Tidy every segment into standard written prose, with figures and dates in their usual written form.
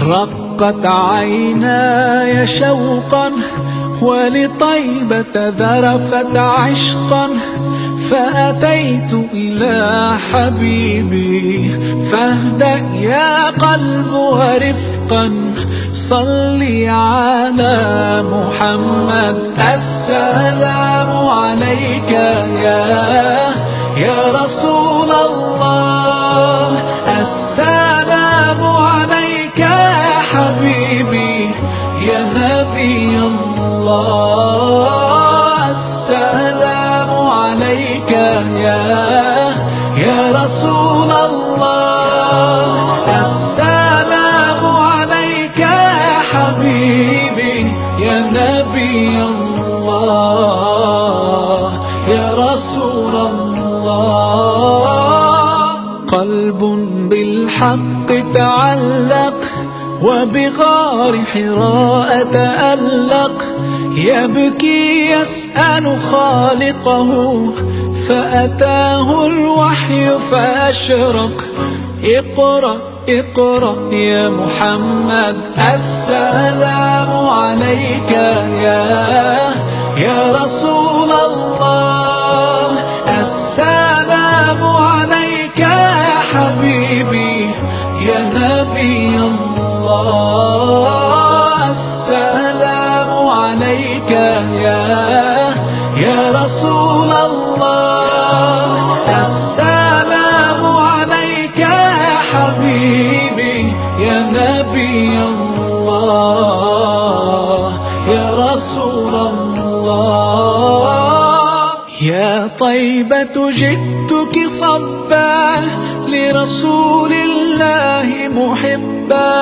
رقت عيناي شوقا ولطيبة ذرفت عشقا، فأتيت إلى حبيبي فاهدأ يا قلب ورفقا، صلي على محمد. السلام عليك يا رسول الله، السلام عليك يا حبيبي يا نبي الله، السلام عليك يا رسول الله، السلام عليك يا حبيبي يا نبي الله يا رسول الله. قلب بالحق تعلق وبغار حراء تألق، يبكي يسأل خالقه فأتاه الوحي فأشرق. اقرأ اقرأ يا محمد، السلام عليك يا رسول الله، السلام عليك يا حبيبي يا نبي الله، السلام عليك يا رسول الله، السلام عليك يا حبيبي يا نبي الله يا رسول الله. يا طيبة جئتك صبا لرسول الله محبا،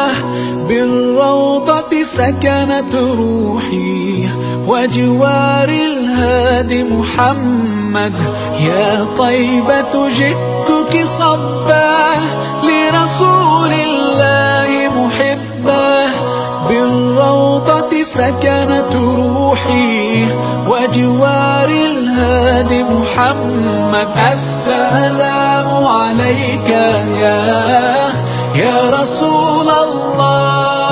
بالروضة سكنت روحي وجوار الهادي محمد. يا طيبة جئتك صبا لرسول الله محبا، بالروضة سكنت روحي وجوار الهادي محمد. السلام عليك يا رسول الله.